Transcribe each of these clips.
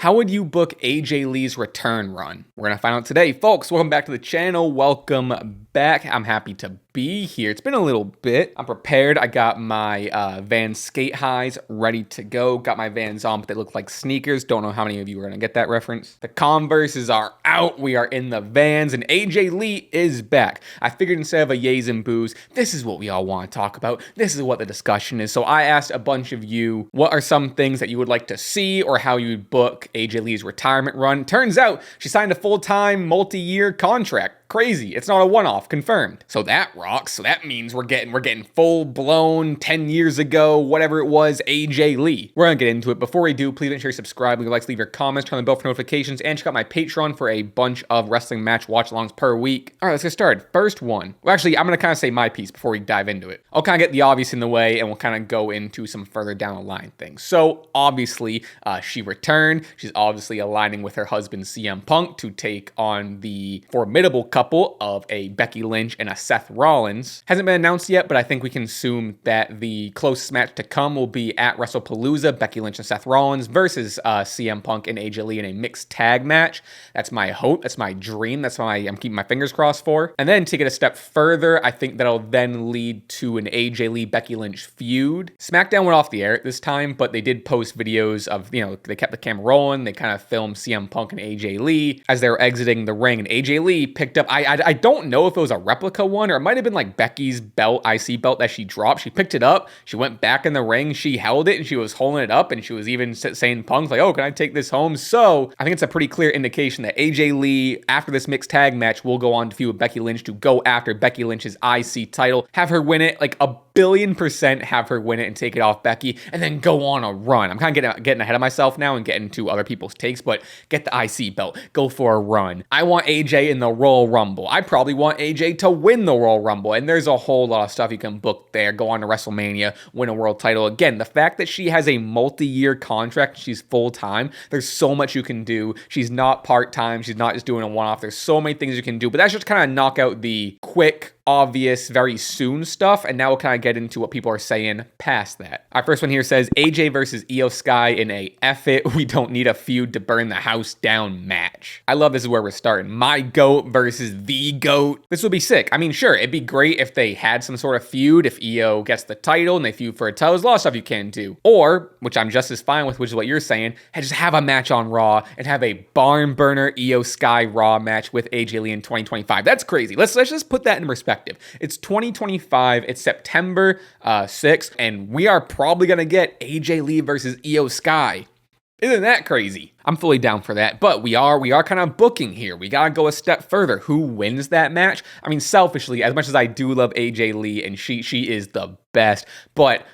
How would you book AJ Lee's return run? We're going to find out today. Folks, welcome back to the channel. Welcome back. I'm happy to be here. It's been a little bit. I'm prepared. I got my Vans skate highs ready to go. Got my Vans on, but they look like sneakers. Don't know how many of you are going to get that reference. The Converses are out. We are in the Vans, and AJ Lee is back. I figured instead of a yays and boos, this is what we all want to talk about. This is what the discussion is. So I asked a bunch of you, what are some things that you would like to see or how you would book AJ Lee's retirement run? Turns out she signed a full-time, multi-year contract. Crazy. It's not a one-off, confirmed. So that rocks. So that means we're getting full-blown 10 years ago, whatever it was, AJ Lee. We're gonna get into it. Before we do, please make sure you subscribe, leave likes, leave your comments, turn on the bell for notifications, and check out my Patreon for a bunch of wrestling match watch-alongs per week. All right, let's get started. First one. Well, actually, I'm gonna kind of say my piece before we dive into it. I'll kind of get the obvious in the way, and we'll kind of go into some further down the line things. So obviously, she returned. She's obviously aligning with her husband CM Punk to take on the formidable couple of a Becky Lynch and a Seth Rollins. Hasn't been announced yet, but I think we can assume that the closest match to come will be at WrestlePalooza, Becky Lynch and Seth Rollins versus CM Punk and AJ Lee in a mixed tag match. That's my hope. That's my dream. That's why I'm keeping my fingers crossed for. And then to get a step further, I think that'll then lead to an AJ Lee Becky Lynch feud. SmackDown went off the air at this time, but they did post videos of, they kept the camera rolling. They kind of filmed CM Punk and AJ Lee as they were exiting the ring, and AJ Lee picked up, I don't know if it was a replica one or it might have been like Becky's belt, IC belt that she dropped. She picked it up, she went back in the ring, she held it, and she was holding it up, and she was even saying Punk's like, oh, can I take this home? So I think it's a pretty clear indication that AJ Lee, after this mixed tag match, will go on to feud with Becky Lynch to go after Becky Lynch's IC title, have her win it, like a billion% have her win it and take it off Becky, and then go on a run. I'm kind of getting ahead of myself now and getting to other people's takes, but get the IC belt, go for a run. I want AJ in the Royal Rumble. I probably want AJ to win the Royal Rumble, and there's a whole lot of stuff you can book there. Go on to WrestleMania, win a world title. Again, the fact that she has a multi-year contract, she's full-time, there's so much you can do. She's not part-time, she's not just doing a one-off. There's so many things you can do, but that's just kind of knock out the quick, obvious, very soon stuff, and now we'll kind of get into what people are saying past that. Our first one here says, AJ versus Io Sky in a F it, we don't need a feud to burn the house down match. I love this is where we're starting. My GOAT versus the GOAT. This would be sick. I mean, sure, it'd be great if they had some sort of feud, if Io gets the title and they feud for a title. There's a lot of stuff you can do. Or, which I'm just as fine with, which is what you're saying, just have a match on Raw and have a barn burner Io Sky Raw match with AJ Lee in 2025. That's crazy. Let's just put that in perspective. It's 2025, it's September 6th, and we are probably going to get AJ Lee versus Io Sky. Isn't that crazy? I'm fully down for that, but we are kind of booking here. We gotta go a step further. Who wins that match? I mean, selfishly, as much as I do love AJ Lee, and she is the best, but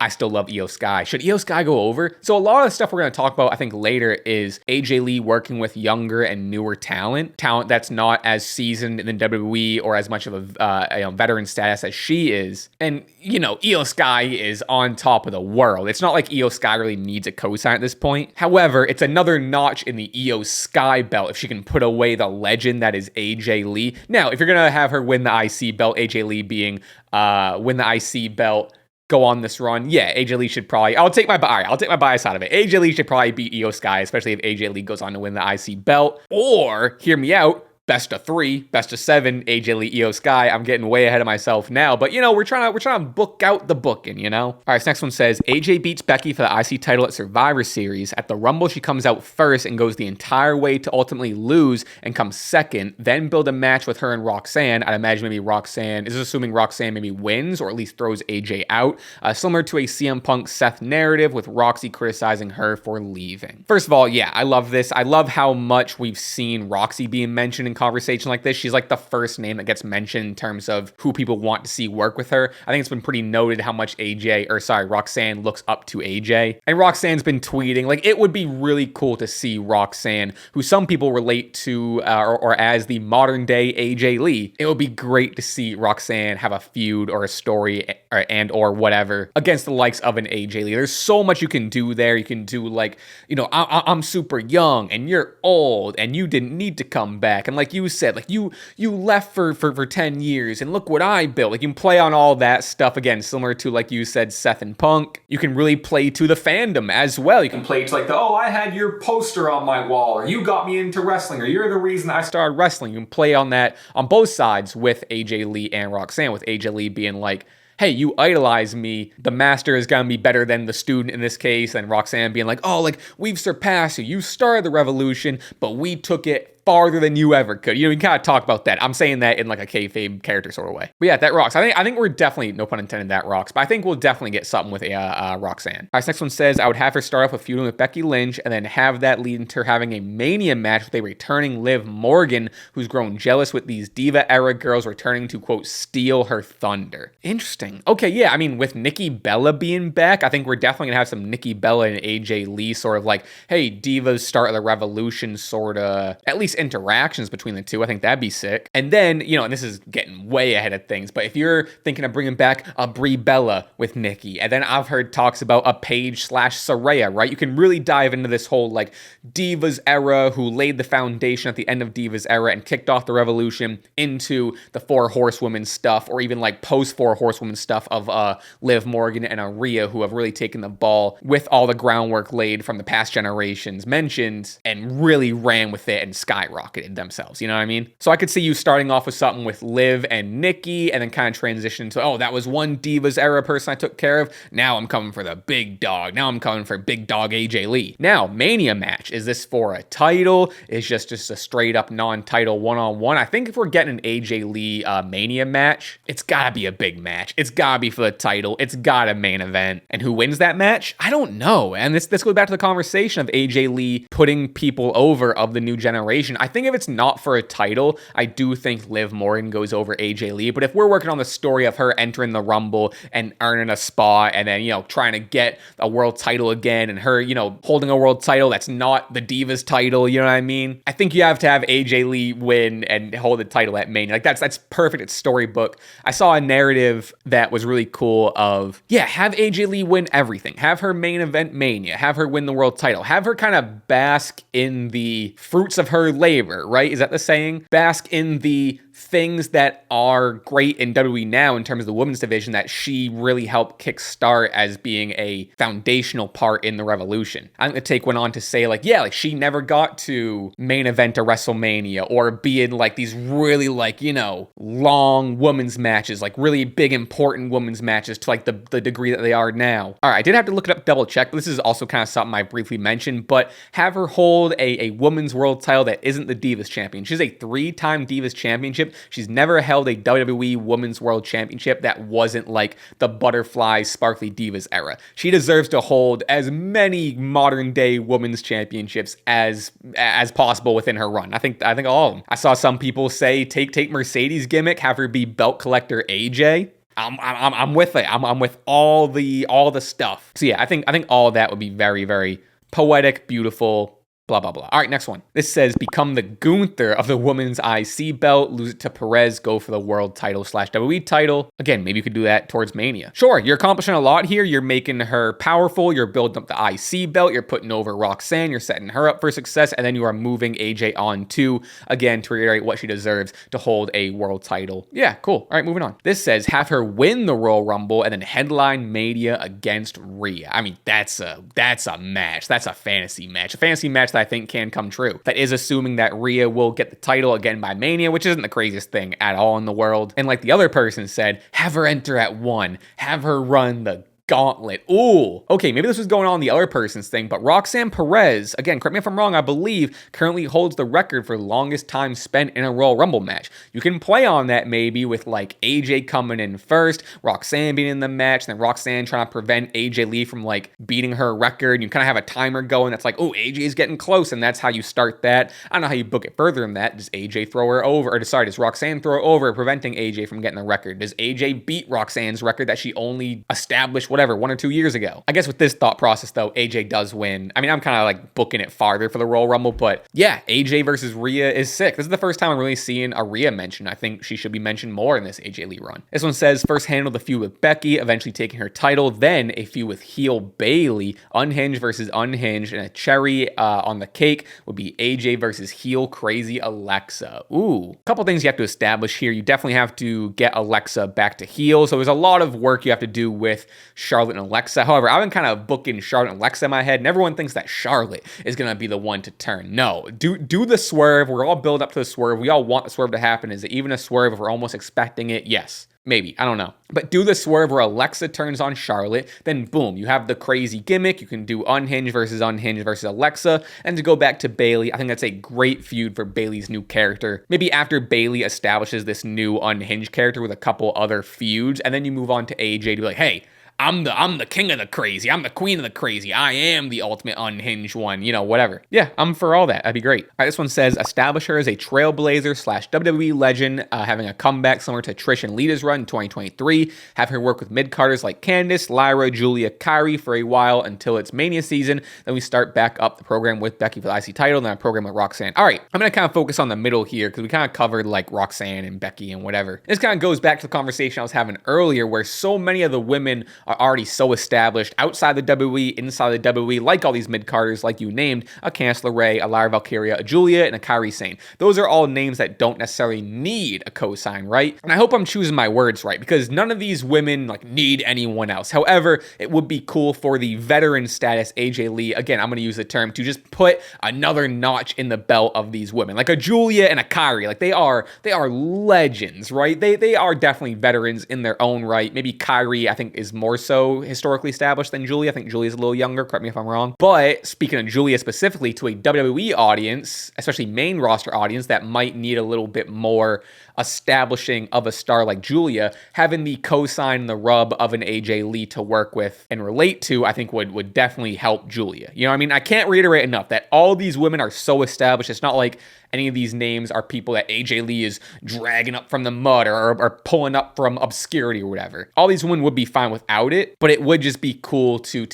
I still love Io Sky. Should Io Sky go over? So a lot of the stuff we're going to talk about, I think, later is AJ Lee working with younger and newer talent that's not as seasoned in the WWE or as much of a veteran status as she is. And, Io Sky is on top of the world. It's not like Io Sky really needs a cosign at this point. However, it's another notch in the Io Sky belt if she can put away the legend that is AJ Lee. Now, if you're going to have her win the IC belt, AJ Lee being win the IC belt, go on this run, yeah, AJ Lee should probably, I'll take my bias out of it. AJ Lee should probably beat Io Sky, especially if AJ Lee goes on to win the IC belt. Or, hear me out, best of 3, best of 7, AJ Lee, Io Sky. I'm getting way ahead of myself now, but we're trying to book out the booking, All right, this next one says, AJ beats Becky for the IC title at Survivor Series. At the Rumble, she comes out first and goes the entire way to ultimately lose and comes second, then build a match with her and Roxanne. I'd imagine maybe Roxanne, is assuming Roxanne maybe wins or at least throws AJ out, similar to a CM Punk Seth narrative with Roxy criticizing her for leaving. First of all, yeah, I love this. I love how much we've seen Roxy being mentioned in conversation like this. She's like the first name that gets mentioned in terms of who people want to see work with her. I think it's been pretty noted how much Roxanne looks up to AJ. And Roxanne's been tweeting, like, it would be really cool to see Roxanne, who some people relate to or as the modern day AJ Lee. It would be great to see Roxanne have a feud or a story or whatever against the likes of an AJ Lee. There's so much you can do there. You can do like, I'm super young and you're old and you didn't need to come back. And like you said, like you left for 10 years and look what I built. Like you can play on all that stuff again, similar to, like you said, Seth and Punk. You can really play to the fandom as well. You can play to like I had your poster on my wall, or you got me into wrestling, or you're the reason I started wrestling. You can play on that on both sides with AJ Lee and Roxanne, with AJ Lee being like, hey, you idolize me. The master is going to be better than the student in this case. And Roxanne being like, oh, like, we've surpassed you. You started the revolution, but we took it farther than you ever could. You know, we can kind of talk about that. I'm saying that in like a kayfabe character sort of way. But yeah, that rocks. I think we're definitely, no pun intended, that rocks. But I think we'll definitely get something with Roxanne. All right, this next one says, I would have her start off with feuding with Becky Lynch and then have that lead into her having a Mania match with a returning Liv Morgan, who's grown jealous with these Diva era girls returning to, quote, steal her thunder. Interesting. Okay, yeah, I mean, with Nikki Bella being back, I think we're definitely going to have some Nikki Bella and AJ Lee sort of like, hey, Divas start of the revolution sort of, at least interactions between the two. I think that'd be sick. And then, you know, and this is getting way ahead of things, but if you're thinking of bringing back a Brie Bella with Nikki, and then I've heard talks about a Paige / Saraya, right? You can really dive into this whole like Divas era, who laid the foundation at the end of Divas era and kicked off the revolution into the Four Horsewomen stuff, or even like post Four Horsewomen stuff of Liv Morgan and Rhea, who have really taken the ball with all the groundwork laid from the past generations mentioned and really ran with it and skyrocketed themselves, you know what I mean? So I could see you starting off with something with Liv and Nikki and then kind of transition to, oh, that was one Divas era person I took care of. Now I'm coming for the big dog. Now I'm coming for big dog AJ Lee. Now, Mania match. Is this for a title? Is just a straight up non-title one-on-one? I think if we're getting an AJ Lee Mania match, it's gotta be a big match. It's gotta be for the title. It's gotta main event. And who wins that match? I don't know. And this goes back to the conversation of AJ Lee putting people over of the new generation. I think if it's not for a title, I do think Liv Morgan goes over AJ Lee. But if we're working on the story of her entering the Rumble and earning a spot and then, you know, trying to get a world title again and her, you know, holding a world title that's not the Divas title, you know what I mean? I think you have to have AJ Lee win and hold the title at Mania. Like that's perfect. It's storybook. I saw a narrative that was really cool of, yeah, have AJ Lee win everything. Have her main event Mania. Have her win the world title. Have her kind of bask in the fruits of her labor, right? Is that the saying? Bask in the things that are great in WWE now in terms of the women's division that she really helped kickstart as being a foundational part in the revolution. I think the take went on to say like, yeah, like she never got to main event a WrestleMania or be in like these really like, you know, long women's matches, like really big important women's matches to like the degree that they are now. All right, I did have to look it up, double check, but this is also kind of something I briefly mentioned, but have her hold a women's world title that isn't the Divas champion. She's a 3-time Divas championship. She's never held a WWE Women's World Championship that wasn't like the butterfly sparkly Divas era. She deserves to hold as many modern day women's championships as possible within her run. I think all of them. I saw some people say take Mercedes gimmick, have her be belt collector AJ. I'm with it. I'm with all the stuff. So yeah, I think all of that would be very, very poetic, beautiful. Blah, blah, blah. All right, next one. This says, become the Gunther of the women's IC belt, lose it to Perez, go for the world title / WWE title. Again, maybe you could do that towards Mania. Sure, you're accomplishing a lot here. You're making her powerful. You're building up the IC belt. You're putting over Roxanne. You're setting her up for success. And then you are moving AJ on to, again, to reiterate what she deserves to hold a world title. Yeah, cool. All right, moving on. This says, have her win the Royal Rumble and then headline Mania against Rhea. I mean, that's a match. That's a fantasy match. A fantasy match that I think can come true. That is assuming that Rhea will get the title again by Mania, which isn't the craziest thing at all in the world. And like the other person said, have her enter at 1, have her run the gauntlet. Ooh. Okay, maybe this was going on the other person's thing, but Roxanne Perez, again, correct me if I'm wrong, I believe currently holds the record for longest time spent in a Royal Rumble match. You can play on that maybe with like AJ coming in first, Roxanne being in the match, and then Roxanne trying to prevent AJ Lee from like beating her record. You kind of have a timer going that's like, oh, AJ's getting close, and that's how you start that. I don't know how you book it further than that. Does AJ throw her over? Or sorry, does Roxanne throw her over, preventing AJ from getting the record? Does AJ beat Roxanne's record that she only established whatever, 1 or 2 years ago. I guess with this thought process, though, AJ does win. I mean, I'm kind of like booking it farther for the Royal Rumble, but yeah, AJ versus Rhea is sick. This is the first time I'm really seeing a Rhea mention. I think she should be mentioned more in this AJ Lee run. This one says, first handled the feud with Becky, eventually taking her title, then a feud with heel Bayley, unhinged versus unhinged, and a cherry on the cake would be AJ versus heel crazy Alexa. Ooh, a couple things you have to establish here. You definitely have to get Alexa back to heel, so there's a lot of work you have to do with Charlotte and Alexa. However, I've been kind of booking Charlotte and Alexa in my head, and everyone thinks that Charlotte is going to be the one to turn. No, do the swerve. We're all built up to the swerve. We all want the swerve to happen. Is it even a swerve if we're almost expecting it? Yes. Maybe, I don't know. But do the swerve where Alexa turns on Charlotte, then boom, you have the crazy gimmick. You can do unhinged versus Alexa. And to go back to Bayley, I think that's a great feud for Bayley's new character. Maybe after Bayley establishes this new unhinged character with a couple other feuds, and then you move on to AJ to be like, hey, I'm the king of the crazy. I'm the queen of the crazy. I am the ultimate unhinged one, whatever. Yeah, I'm for all that. That'd be great. All right, this one says, establish her as a trailblazer / WWE legend, having a comeback similar to Trish and Lita's run in 2023. Have her work with mid-carders like Candice, Lyra, Julia, Kyrie for a while until it's Mania season. Then we start back up the program with Becky for the IC title, and then a program with Roxanne. All right, I'm going to kind of focus on the middle here because we kind of covered like Roxanne and Becky and whatever. This kind of goes back to the conversation I was having earlier where so many of the women are already so established outside the WWE, inside the WWE, like all these mid-carders, like you named, a Candice LeRae, a Lyra Valkyria, a Julia, and a Kairi Sane. Those are all names that don't necessarily need a cosign, right? And I hope I'm choosing my words right, because none of these women like need anyone else. However, it would be cool for the veteran status AJ Lee, again, I'm going to use the term, to just put another notch in the belt of these women, like a Julia and a Kairi. Like they are legends, right? They are definitely veterans in their own right. Maybe Kairi, I think, is more so historically established than Julia. I think Julia's a little younger, correct me if I'm wrong. But speaking of Julia specifically, to a WWE audience, especially main roster audience that might need a little bit more establishing of a star like Julia, having the cosign and the rub of an AJ Lee to work with and relate to, I think would definitely help Julia. You know what I mean? I can't reiterate enough that all these women are so established. It's not like any of these names are people that AJ Lee is dragging up from the mud or pulling up from obscurity or whatever. All these women would be fine without it, but it would just be cool to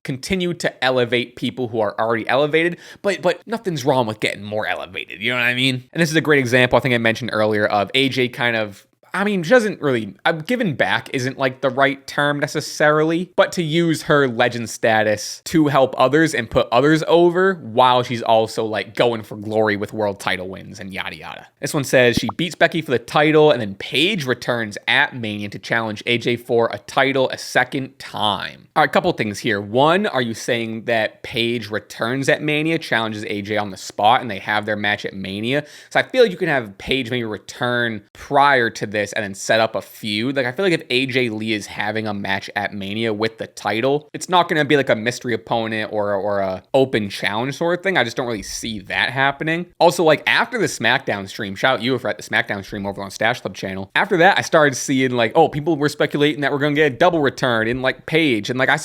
continue to elevate people who are already elevated, but nothing's wrong with getting more elevated. You know what I mean? And this is a great example, I think I mentioned earlier, of AJ kind of, I mean, she doesn't really, giving back isn't like the right term necessarily, but to use her legend status to help others and put others over while she's also like going for glory with world title wins and yada yada. This one says she beats Becky for the title and then Paige returns at Mania to challenge AJ for a title a second time. All right, a couple things here. One, are you saying that Paige returns at Mania, challenges AJ on the spot, and they have their match at Mania? So I feel like you can have Paige maybe return prior to this and then set up a feud. Like I feel like if AJ Lee is having a match at Mania with the title, it's not going to be like a mystery opponent or a open challenge sort of thing. I just don't really see that happening. Also, like after the SmackDown stream, shout out you for at the SmackDown stream over on Stash Club channel. After that, I started seeing like, oh, people were speculating that we're going to get a double return in like Paige. And like I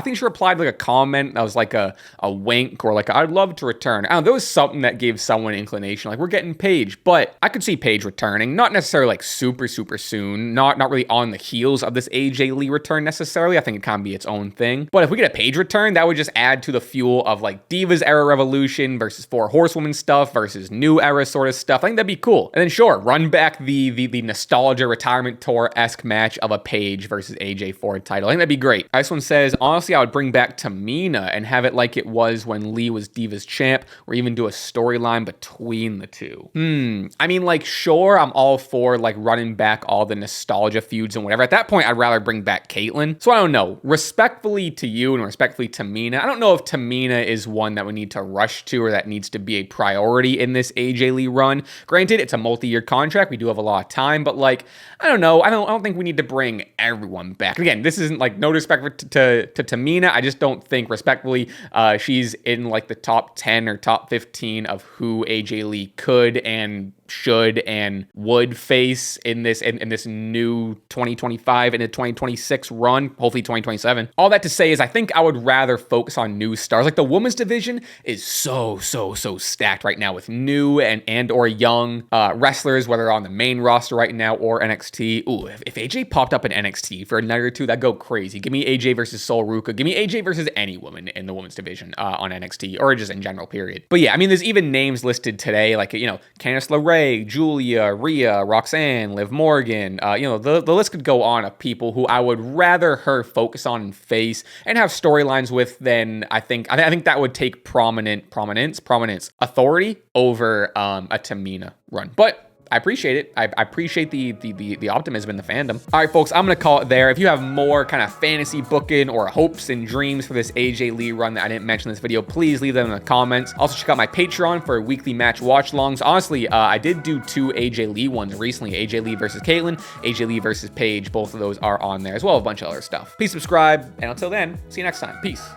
think she replied like a comment that was like a wink or like, I'd love to return. I don't know, there was something that gave someone inclination, like we're getting Paige, but I could see Paige returning, not necessarily like super soon, not really on the heels of this AJ Lee return necessarily. I think it can be its own thing. But if we get a Paige return, that would just add to the fuel of like Divas era Revolution versus Four Horsewomen stuff versus new era sort of stuff. I think that'd be cool. And then sure, run back the nostalgia retirement tour-esque match of a Paige versus AJ for a title. I think that'd be great. This one says, honestly, I would bring back Tamina and have it like it was when Lee was Divas champ, or even do a storyline between the two. I mean, like, sure, I'm all for like running back all the nostalgia feuds and whatever. At that point, I'd rather bring back Caitlyn. So I don't know. Respectfully to you and respectfully to Tamina, I don't know if Tamina is one that we need to rush to or that needs to be a priority in this AJ Lee run. Granted, it's a multi-year contract. We do have a lot of time, but like, I don't know. I don't think we need to bring everyone back. Again, this isn't like no respect to Tamina. I just don't think respectfully she's in like the top 10 or top 15 of who AJ Lee could and should and would face in this new 2025 into 2026 run, hopefully 2027. All that to say is I think I would rather focus on new stars. Like the women's division is so stacked right now with new and or young wrestlers, whether on the main roster right now or NXT. Ooh, if AJ popped up in NXT for a night or two, that'd go crazy. Give me AJ versus Sol Ruka. Give me AJ versus any woman in the women's division on NXT or just in general, period. But yeah, I mean, there's even names listed today, like, you know, Candice LeRae, Julia, Rhea, Roxanne, Liv Morgan. You know, the list could go on of people who I would rather her focus on and face and have storylines with than I think that would take prominence, authority over a Tamina run. But I appreciate it. I appreciate the optimism in the fandom. All right, folks, I'm going to call it there. If you have more kind of fantasy booking or hopes and dreams for this AJ Lee run that I didn't mention in this video, please leave them in the comments. Also, check out my Patreon for weekly match watch-alongs. Honestly, I did do 2 AJ Lee ones recently. AJ Lee versus Caitlyn, AJ Lee versus Paige. Both of those are on there, as well as a bunch of other stuff. Please subscribe, and until then, see you next time. Peace.